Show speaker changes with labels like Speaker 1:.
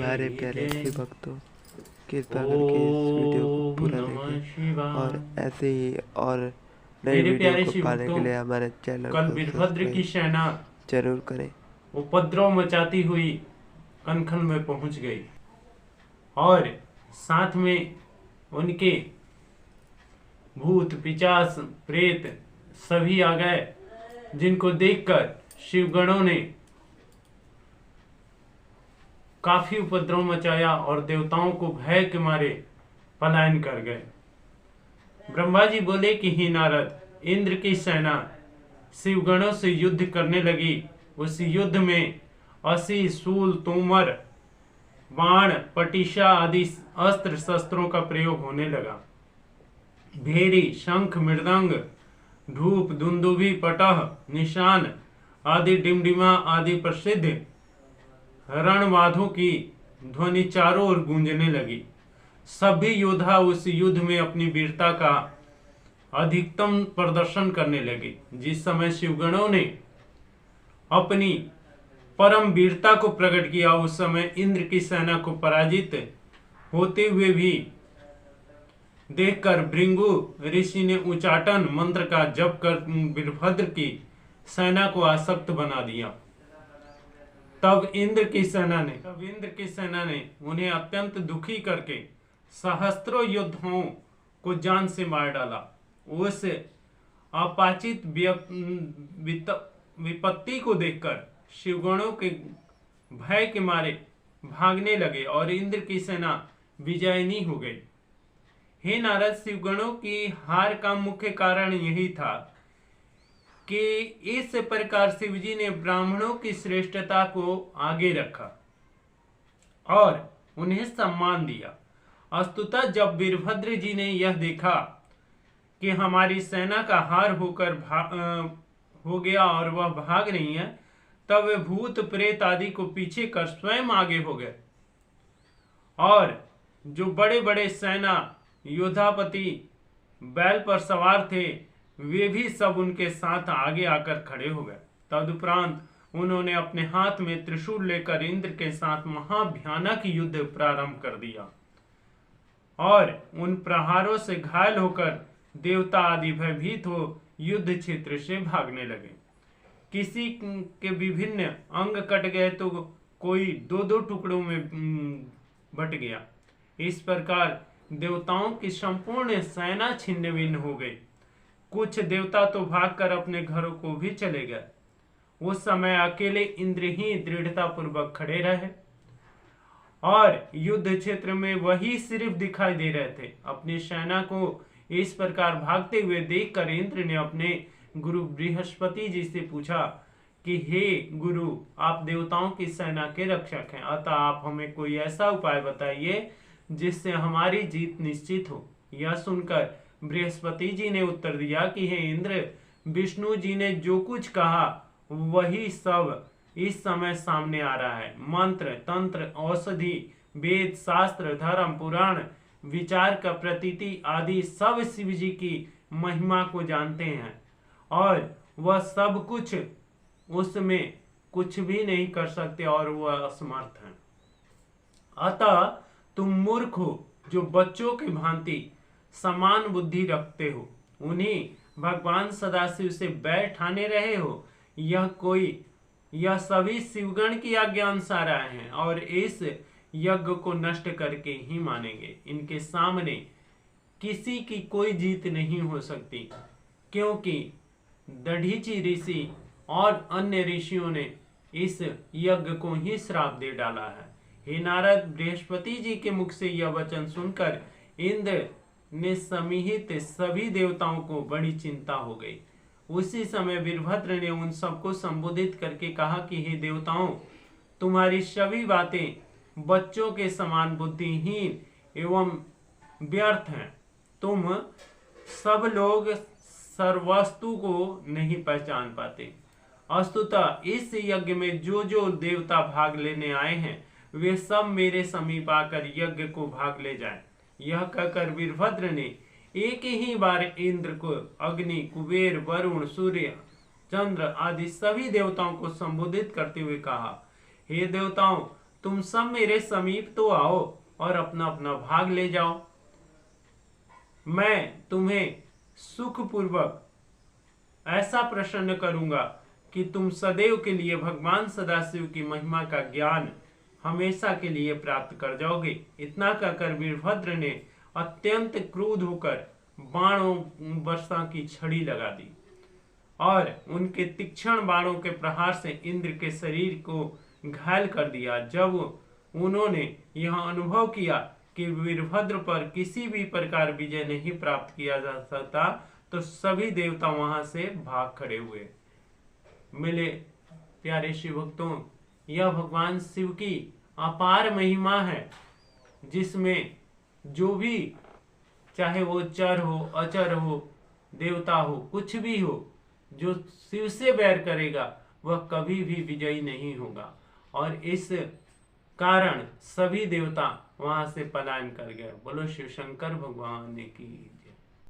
Speaker 1: हमारे प्यारे शिव भक्तों, कृपा करके इस वीडियो को
Speaker 2: ओम
Speaker 1: पूरा
Speaker 2: नमः
Speaker 1: देखें और
Speaker 2: शिवाय।
Speaker 1: ऐसे ही और नई
Speaker 2: मेरे
Speaker 1: वीडियो
Speaker 2: प्यारे
Speaker 1: को
Speaker 2: शिव
Speaker 1: पाने के
Speaker 2: भक्तों,
Speaker 1: लिए हमारे चैनल
Speaker 2: कल
Speaker 1: को
Speaker 2: वीरभद्र की
Speaker 1: सब्सक्राइब
Speaker 2: सेना
Speaker 1: जरूर करें।
Speaker 2: उपद्रव मचाती हुई कनखन में पहुंच गई और साथ में उनके भूत पिचास प्रेत सभी आ गए, जिनको देखकर शिवगणों ने काफी उपद्रव मचाया और देवताओं को भय के मारे पलायन कर गए। ब्रह्मा जी बोले कि हे नारद, इंद्र की सेना शिवगणों से युद्ध करने लगी। उस युद्ध में असी शूल तोमर बाण पटिशा आदि अस्त्र शस्त्रों का प्रयोग होने लगा। भेरी शंख मृदंग धूप दुंदुभि पटह निशान आदि डिमडिमा आदि प्रसिद्ध रणवाद्यों की ध्वनि चारों ओर गूंजने लगी। सभी योद्धा उस युद्ध में अपनी वीरता का अधिकतम प्रदर्शन करने लगे। जिस समय शिवगणों ने अपनी परम वीरता को प्रकट किया, उस समय इंद्र की सेना को पराजित होते हुए भी देखकर भृंगु ऋषि ने उच्चाटन मंत्र का जप कर वीरभद्र की सेना को आसक्त बना दिया। तब इंद्र की सेना ने उन्हें अत्यंत दुखी करके सहस्त्रों योद्धाओं को जान से मार डाला। उस अपाचित विपत्ति को देखकर शिवगणों के भय के मारे भागने लगे और इंद्र की सेना विजयनी हो गई। हे नारद, शिवगणों की हार का मुख्य कारण यही था कि इस प्रकार शिवजी ने ब्राह्मणों की श्रेष्ठता को आगे रखा और उन्हें सम्मान दिया। अस्तुतः जब वीरभद्र जी ने यह देखा कि हमारी सेना का हार हो गया और वह भाग रही है, तब वे भूत प्रेत आदि को पीछे कर स्वयं आगे हो गए और जो बड़े बड़े सेना योद्धापति बैल पर सवार थे, वे भी सब उनके साथ आगे आकर खड़े हो गए। तदुपरांत उन्होंने अपने हाथ में त्रिशूल लेकर इंद्र के साथ महाभयानक युद्ध प्रारंभ कर दिया और उन प्रहारों से घायल होकर देवता आदि भयभीत हो युद्ध क्षेत्र से भागने लगे। किसी के विभिन्न अंग कट गए तो कोई दो दो टुकड़ों में बट गया। इस प्रकार देवताओं की संपूर्ण सेना छिन्न भिन्न हो गई। कुछ देवता तो भागकर अपने घरों को भी चले गए। उस समय अकेले इंद्र ही दृढ़ता पूर्वक खड़े रहे और युद्ध क्षेत्र में वही सिर्फ दिखाई दे रहे थे। अपनी सेना को इस प्रकार भागते हुए देखकर इंद्र ने अपने गुरु बृहस्पति जी से पूछा कि हे गुरु, आप देवताओं की सेना के रक्षक हैं, अतः आप हमें कोई ऐसा उपाय बताइए जिससे हमारी जीत निश्चित हो। यह सुनकर बृहस्पति जी ने उत्तर दिया कि हे इंद्र, विष्णु जी ने जो कुछ कहा वही सब इस समय सामने आ रहा है। मंत्र तंत्र औषधि वेद शास्त्र धर्म पुराण विचार का प्रतीति आदि सब शिव जी की महिमा को जानते हैं और वह सब कुछ उसमें कुछ भी नहीं कर सकते और वह असमर्थ है। अतः तुम मूर्ख हो जो बच्चों की भांति समान बुद्धि रखते हो, उन्हीं भगवान सदाशिव से बैर ठाने रहे हो। यह सभी शिवगण की आज्ञा अनुसार आए हैं और इस यज्ञ को नष्ट करके ही मानेंगे। इनके सामने किसी की कोई जीत नहीं हो सकती, क्योंकि दधीचि ऋषि और अन्य ऋषियों ने इस यज्ञ को ही श्राप दे डाला है। हे नारद, बृहस्पति जी के मुख से यह वचन सुनकर इंद्र ने समीहित सभी देवताओं को बड़ी चिंता हो गई। उसी समय वीरभद्र ने उन सबको संबोधित करके कहा कि हे देवताओं, तुम्हारी सभी बातें बच्चों के समान बुद्धिहीन एवं व्यर्थ हैं। तुम सब लोग सर्वस्तु को नहीं पहचान पाते। अस्तुतः इस यज्ञ में जो जो देवता भाग लेने आए हैं, वे सब मेरे समीप आकर यज्ञ को भाग ले जाएं। यह कहकर वीरभद्र ने एक ही बार इंद्र को, अग्नि, कुबेर, वरुण, सूर्य, चंद्र आदि सभी देवताओं को संबोधित करते हुए कहा, हे देवताओं, तुम सब मेरे समीप तो आओ और अपना अपना भाग ले जाओ। मैं तुम्हें सुखपूर्वक ऐसा प्रसन्न करूंगा कि तुम सदैव के लिए भगवान सदाशिव की महिमा का ज्ञान हमेशा के लिए प्राप्त कर जाओगे। इतना कहकर वीरभद्र ने अत्यंत क्रुद्ध होकर बाणों वर्षा की छड़ी लगा दी और उनके तीक्ष्ण बाणों के प्रहार से इंद्र के शरीर को घायल कर दिया। जब उन्होंने यह अनुभव किया कि वीरभद्र पर किसी भी प्रकार विजय नहीं प्राप्त किया जा सकता, तो सभी देवता वहां से भाग खड़े हुए। मेरे प्यारे शिव भक्तों, यह भगवान शिव की अपार महिमा है, जिसमें जो भी, चाहे वो चर हो अचर हो देवता हो कुछ भी हो, जो शिव से बैर करेगा वह कभी भी विजयी नहीं होगा। और इस कारण सभी देवता वहां से पलायन कर गए। बोलो शिव शंकर भगवान की जय।